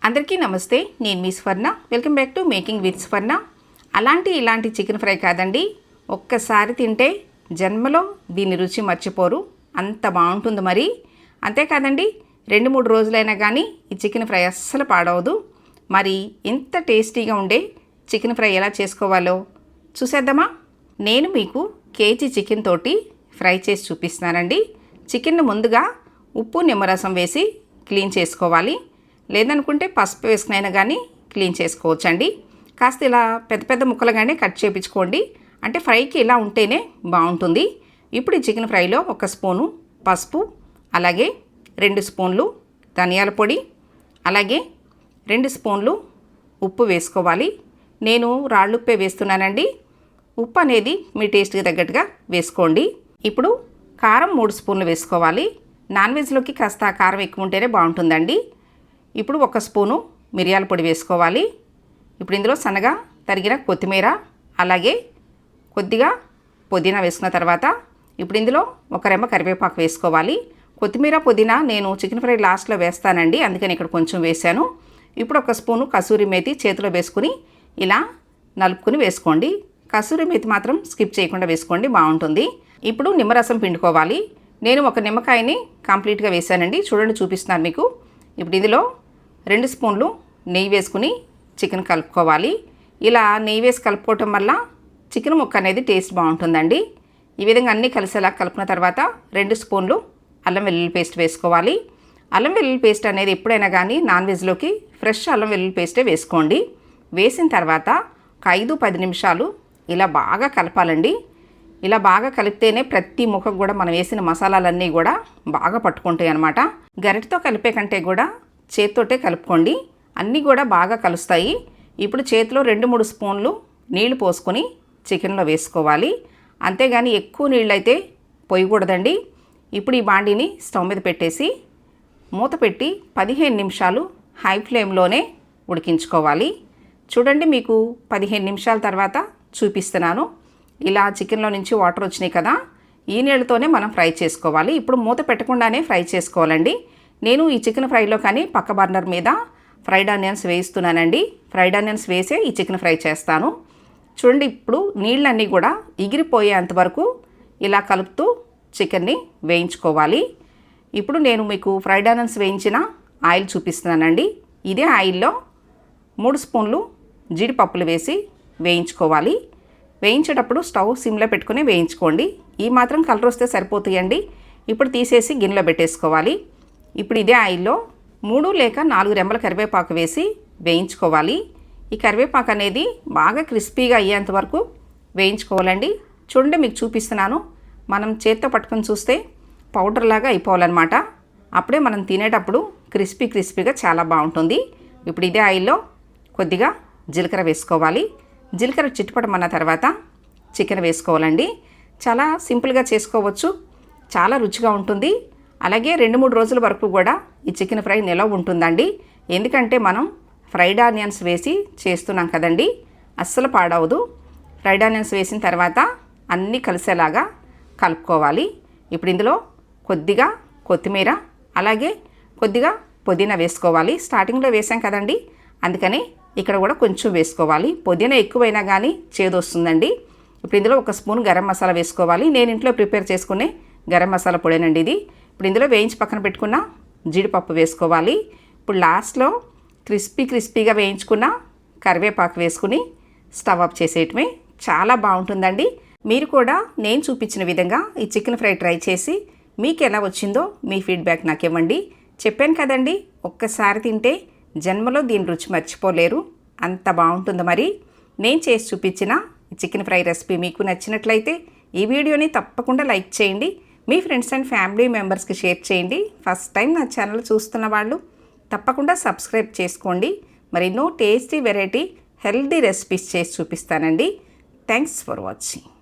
అందరికీ నమస్తే. నేను మీ స్వర్ణ. Welcome back to making with స్వర్ణ. ఇలాంటి చికెన్ ఫ్రై కాదండి, ఒక్కసారి తింటే జన్మలో దీని రుచి మర్చిపోరు, అంత బాగుంటుంది. మరి అంతేకాదండి, 2-3 రోజులైనా కానీ ఈ చికెన్ ఫ్రై అస్సలు పాడవదు. మరి ఇంత టేస్టీగా ఉండే చికెన్ ఫ్రై ఎలా చేసుకోవాలో చూసేద్దామా? నేను మీకు కేజీ చికెన్ తోటి ఫ్రై చేసి చూపిస్తున్నానండి. చికెన్ను ముందుగా ఉప్పు నిమ్మరసం వేసి క్లీన్ చేసుకోవాలి. లేదనుకుంటే పసుపు వేసుకునైనా కానీ క్లీన్ చేసుకోవచ్చండి. కాస్త ఇలా పెద్ద పెద్ద ముక్కలుగానే కట్ చేయించుకోండి, అంటే ఫ్రైకి ఇలా ఉంటేనే బాగుంటుంది. ఇప్పుడు ఈ చికెన్ ఫ్రైలో 1 స్పూను పసుపు, అలాగే 2 స్పూన్లు ధనియాల పొడి, అలాగే 2 స్పూన్లు ఉప్పు వేసుకోవాలి. నేను రాళ్ళుప్పే వేస్తున్నానండి. ఉప్పు అనేది మీ టేస్ట్కి తగ్గట్టుగా వేసుకోండి. ఇప్పుడు కారం 3 స్పూన్లు వేసుకోవాలి. నాన్ వెజ్లోకి కాస్త కారం ఎక్కువ ఉంటేనే బాగుంటుందండి. ఇప్పుడు 1 స్పూను మిరియాల పొడి వేసుకోవాలి. ఇప్పుడు ఇందులో సన్నగా తరిగిన కొత్తిమీర, అలాగే కొద్దిగా పుదీనా వేసుకున్న తర్వాత ఇప్పుడు ఇందులో 1 రెమ్మ కరివేపాకు వేసుకోవాలి. కొత్తిమీర పుదీనా నేను చికెన్ ఫ్రై లాస్ట్లో వేస్తానండి, అందుకని ఇక్కడ కొంచెం వేశాను. ఇప్పుడు 1 స్పూను కసూరి మేతి చేతిలో వేసుకుని ఇలా నలుపుకుని వేసుకోండి. కసూరి మేతి మాత్రం స్కిప్ చేయకుండా వేసుకోండి, బాగుంటుంది. ఇప్పుడు నిమ్మరసం పిండుకోవాలి. నేను 1 నిమ్మకాయని కంప్లీట్గా వేసానండి, చూడండి చూపిస్తున్నాను మీకు. ఇప్పుడు ఇందులో 2 స్పూన్లు నెయ్యి వేసుకుని చికెన్ కలుపుకోవాలి. ఇలా నెయ్యి వేసి కలుపుకోవటం వల్ల చికెన్ ముక్క అనేది టేస్ట్ బాగుంటుందండి. ఈ విధంగా అన్నీ కలిసేలా కలుపుకున్న తర్వాత 2 స్పూన్లు అల్లం వెల్లుల్లి పేస్ట్ వేసుకోవాలి. అల్లం వెల్లుల్లి పేస్ట్ అనేది ఎప్పుడైనా కానీ నాన్ వెజ్లోకి ఫ్రెష్ అల్లం వెల్లుల్లి పేస్టే వేసుకోండి. వేసిన తర్వాత 5-10 నిమిషాలు ఇలా బాగా కలపాలండి. ఇలా బాగా కలిపితేనే ప్రతి ముక్కకు కూడా మనం వేసిన మసాలాలన్నీ కూడా బాగా పట్టుకుంటాయి అన్నమాట. గరిటతో కలిపే కంటే కూడా చేతితోటే కలుపుకోండి, అన్నీ కూడా బాగా కలుస్తాయి. ఇప్పుడు చేతిలో 2-3 స్పూన్లు నీళ్లు పోసుకొని చికెన్లో వేసుకోవాలి. అంతేగాని ఎక్కువ నీళ్ళు అయితే పోయకూడదండి. ఇప్పుడు ఈ బాండీని స్టవ్ మీద పెట్టేసి మూత పెట్టి 15 నిమిషాలు హై ఫ్లేమ్లోనే ఉడికించుకోవాలి. చూడండి, మీకు 15 నిమిషాల తర్వాత చూపిస్తున్నాను. ఇలా చికెన్లో నుంచి వాటర్ వచ్చినాయి కదా, ఈ నీళ్ళతోనే మనం ఫ్రై చేసుకోవాలి. ఇప్పుడు మూత పెట్టకుండానే ఫ్రై చేసుకోవాలండి. నేను ఈ చికెన్ ఫ్రైలో కానీ పక్క బర్నర్ మీద ఫ్రైడ్ ఆనియన్స్ వేయిస్తున్నానండి. ఫ్రైడ్ ఆనియన్స్ వేసే ఈ చికెన్ ఫ్రై చేస్తాను. చూడండి, ఇప్పుడు నీళ్ళన్నీ కూడా ఎగిరిపోయేంత వరకు ఇలా కలుపుతూ చికెన్ని వేయించుకోవాలి. ఇప్పుడు నేను మీకు ఫ్రైడ్ ఆనియన్స్ వేయించిన ఆయిల్ చూపిస్తున్నానండి. ఇదే ఆయిల్లో 3 స్పూన్లు జీడిపప్పులు వేసి వేయించుకోవాలి. వేయించేటప్పుడు స్టవ్ సిమ్లో పెట్టుకుని వేయించుకోండి. ఈ మాత్రం కలర్ వస్తే సరిపోతాయండి. ఇప్పుడు తీసేసి గిన్నెలో పెట్టేసుకోవాలి. ఇప్పుడు ఇదే ఆయిల్లో 3 లేక 4 రెమ్మల కరివేపాకు వేసి వేయించుకోవాలి. ఈ కరివేపాకు అనేది బాగా క్రిస్పీగా అయ్యేంత వరకు వేయించుకోవాలండి. చూడండి, మీకు చూపిస్తున్నాను. మనం చేత్తో పట్టుకొని చూస్తే పౌడర్ లాగా అయిపోవాలన్నమాట. అప్పుడే మనం తినేటప్పుడు క్రిస్పీగా చాలా బాగుంటుంది. ఇప్పుడు ఇదే ఆయిల్లో కొద్దిగా జీలకర్ర వేసుకోవాలి. జీలకర్ర చిట్టుపడమన్న తర్వాత చికెన్ వేసుకోవాలండి. చాలా సింపుల్గా చేసుకోవచ్చు, చాలా రుచిగా ఉంటుంది. అలాగే 2-3 రోజుల వరకు కూడా ఈ చికెన్ ఫ్రై నిలవ ఉంటుందండి. ఎందుకంటే మనం ఫ్రైడ్ ఆనియన్స్ వేసి చేస్తున్నాం కదండి, అస్సలు పాడవదు. ఫ్రైడ్ ఆనియన్స్ వేసిన తర్వాత అన్నీ కలిసేలాగా కలుపుకోవాలి. ఇప్పుడు ఇందులో కొద్దిగా కొత్తిమీర, అలాగే కొద్దిగా పుదీనా వేసుకోవాలి. స్టార్టింగ్లో వేసాం కదండి, అందుకని ఇక్కడ కూడా కొంచెం వేసుకోవాలి. పుదీనా ఎక్కువైనా కానీ చేదు వస్తుందండి. ఇప్పుడు ఇందులో 1 స్పూన్ గరం మసాలా వేసుకోవాలి. నేను ఇంట్లో ప్రిపేర్ చేసుకునే గరం మసాలా పొడేనండి ఇది. ఇప్పుడు ఇందులో వేయించి పక్కన పెట్టుకున్న జీడిపప్పు వేసుకోవాలి. ఇప్పుడు లాస్ట్లో క్రిస్పీగా వేయించుకున్న కరివేపాకు వేసుకుని స్టవ్ ఆఫ్ చేసేయటమే. చాలా బాగుంటుందండి. మీరు కూడా నేను చూపించిన విధంగా ఈ చికెన్ ఫ్రై ట్రై చేసి మీకు ఎలా వచ్చిందో మీ ఫీడ్బ్యాక్ నాకు ఇవ్వండి. చెప్పాను కదండి, ఒక్కసారి తింటే జన్మలో దీని రుచి మర్చిపోలేరు, అంత బాగుంటుంది. మరి నేను చేసి చూపించిన చికెన్ ఫ్రై రెసిపీ మీకు నచ్చినట్లయితే ఈ వీడియోని తప్పకుండా లైక్ చేయండి. మీ ఫ్రెండ్స్ అండ్ ఫ్యామిలీ మెంబర్స్కి షేర్ చేయండి. ఫస్ట్ టైం నా ఛానల్ చూస్తున్న వాళ్ళు తప్పకుండా సబ్స్క్రైబ్ చేసుకోండి. మరెన్నో టేస్టీ వెరైటీ హెల్దీ రెసిపీస్ చేసి చూపిస్తానండి. Thanks for watching.